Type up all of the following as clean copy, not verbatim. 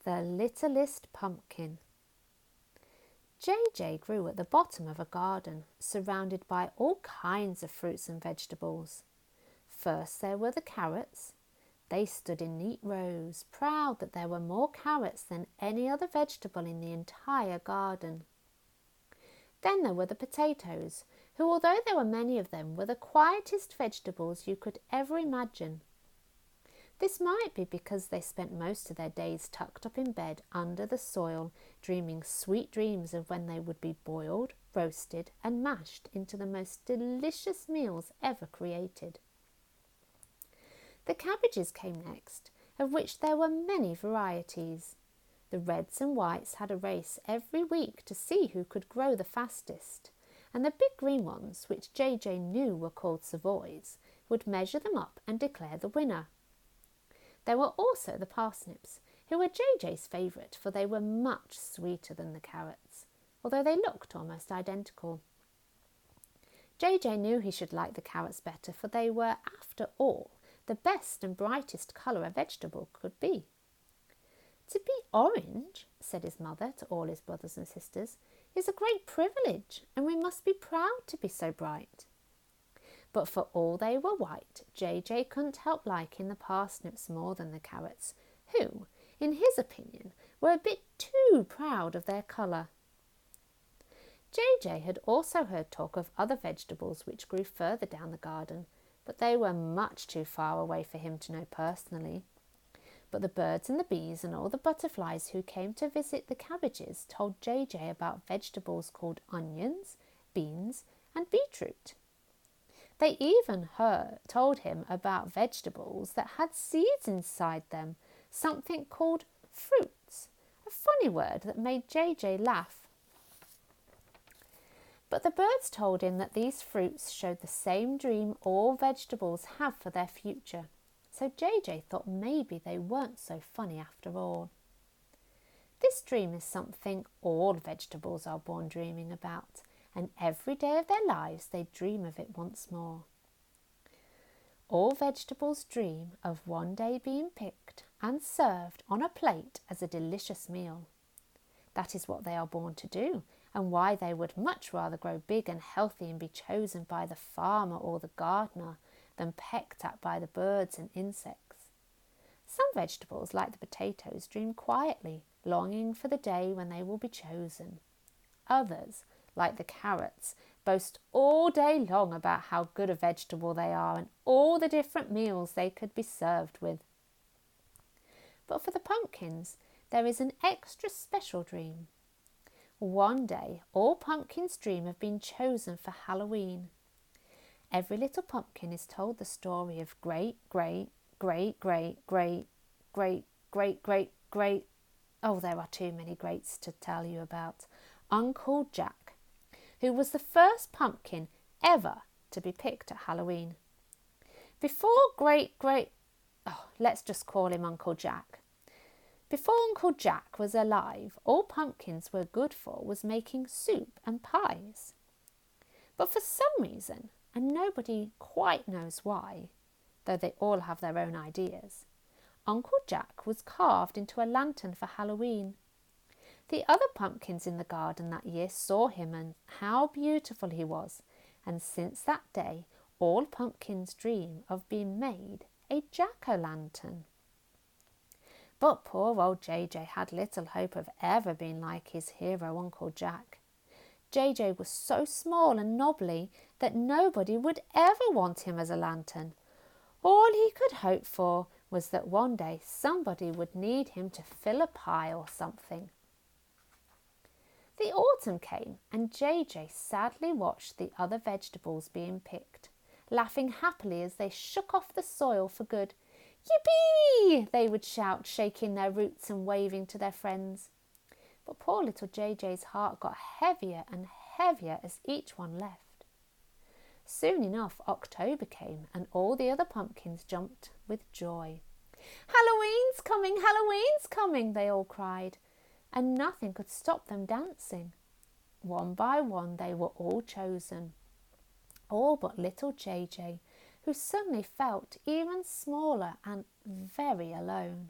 The Littlest Pumpkin. JJ grew at the bottom of a garden, surrounded by all kinds of fruits and vegetables. First there were the carrots. They stood in neat rows, proud that there were more carrots than any other vegetable in the entire garden. Then there were the potatoes, who, although there were many of them, were the quietest vegetables you could ever imagine. This might be because they spent most of their days tucked up in bed under the soil, dreaming sweet dreams of when they would be boiled, roasted and mashed into the most delicious meals ever created. The cabbages came next, of which there were many varieties. The reds and whites had a race every week to see who could grow the fastest, and the big green ones, which JJ knew were called Savoys, would measure them up and declare the winner. There were also the parsnips, who were JJ's favourite, for they were much sweeter than the carrots, although they looked almost identical. JJ knew he should like the carrots better, for they were, after all, the best and brightest colour a vegetable could be. "To be orange," said his mother to all his brothers and sisters, "is a great privilege, and we must be proud to be so bright." But for all they were white, JJ couldn't help liking the parsnips more than the carrots, who, in his opinion, were a bit too proud of their colour. JJ had also heard talk of other vegetables which grew further down the garden, but they were much too far away for him to know personally. But the birds and the bees and all the butterflies who came to visit the cabbages told JJ about vegetables called onions, beans and beetroot. They even told him about vegetables that had seeds inside them, something called fruits, a funny word that made JJ laugh. But the birds told him that these fruits showed the same dream all vegetables have for their future, so JJ thought maybe they weren't so funny after all. This dream is something all vegetables are born dreaming about, and every day of their lives they dream of it once more. All vegetables dream of one day being picked and served on a plate as a delicious meal. That is what they are born to do, and why they would much rather grow big and healthy and be chosen by the farmer or the gardener than pecked at by the birds and insects. Some vegetables, like the potatoes, dream quietly, longing for the day when they will be chosen. Others, like the carrots, boast all day long about how good a vegetable they are and all the different meals they could be served with. But for the pumpkins, there is an extra special dream. One day, all pumpkins dream of being chosen for Halloween. Every little pumpkin is told the story of great, oh, there are too many greats to tell you about, Uncle Jack, who was the first pumpkin ever to be picked at Halloween. Let's just call him Uncle Jack. Before Uncle Jack was alive, all pumpkins were good for was making soup and pies. But for some reason, and nobody quite knows why, though they all have their own ideas, Uncle Jack was carved into a lantern for Halloween. The other pumpkins in the garden that year saw him and how beautiful he was, and since that day all pumpkins dream of being made a jack-o'-lantern. But poor old JJ had little hope of ever being like his hero Uncle Jack. JJ was so small and knobbly that nobody would ever want him as a lantern. All he could hope for was that one day somebody would need him to fill a pie or something. The autumn came and JJ sadly watched the other vegetables being picked, laughing happily as they shook off the soil for good. "Yippee!" they would shout, shaking their roots and waving to their friends. But poor little JJ's heart got heavier and heavier as each one left. Soon enough October came and all the other pumpkins jumped with joy. "Halloween's coming! Halloween's coming!" they all cried, and nothing could stop them dancing. One by one they were all chosen, all but little JJ, who suddenly felt even smaller and very alone.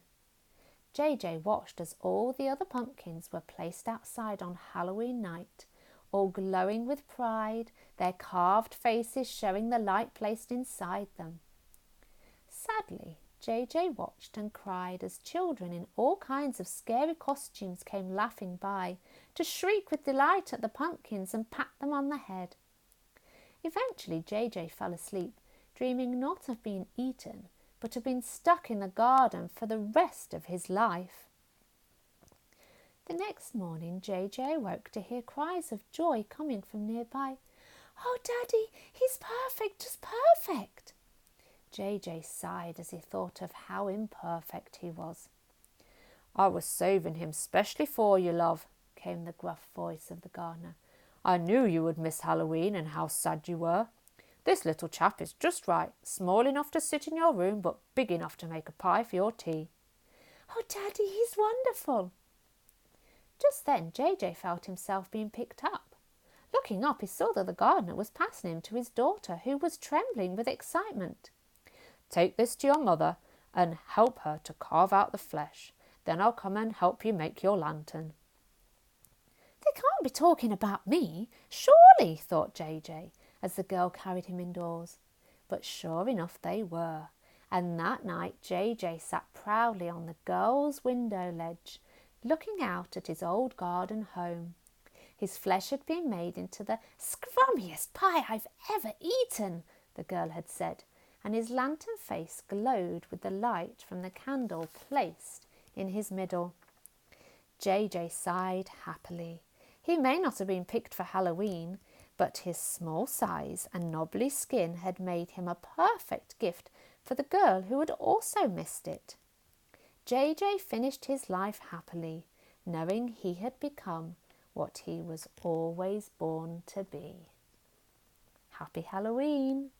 JJ watched as all the other pumpkins were placed outside on Halloween night, all glowing with pride, their carved faces showing the light placed inside them. Sadly, JJ watched and cried as children in all kinds of scary costumes came laughing by to shriek with delight at the pumpkins and pat them on the head. Eventually JJ fell asleep, dreaming not of being eaten, but of being stuck in the garden for the rest of his life. The next morning JJ awoke to hear cries of joy coming from nearby. "Oh, Daddy, he's perfect, just perfect!" JJ sighed as he thought of how imperfect he was. "I was saving him specially for you, love," came the gruff voice of the gardener. "I knew you would miss Halloween and how sad you were. This little chap is just right, small enough to sit in your room, but big enough to make a pie for your tea." "Oh, Daddy, he's wonderful!" Just then JJ felt himself being picked up. Looking up, he saw that the gardener was passing him to his daughter, who was trembling with excitement. "Take this to your mother and help her to carve out the flesh. Then I'll come and help you make your lantern." "They can't be talking about me, surely," thought JJ, as the girl carried him indoors. But sure enough they were, and that night JJ sat proudly on the girl's window ledge, looking out at his old garden home. His flesh had been made into the "scrummiest pie I've ever eaten," the girl had said, and his lantern face glowed with the light from the candle placed in his middle. JJ sighed happily. He may not have been picked for Halloween, but his small size and knobbly skin had made him a perfect gift for the girl who had also missed it. JJ finished his life happily, knowing he had become what he was always born to be. Happy Halloween!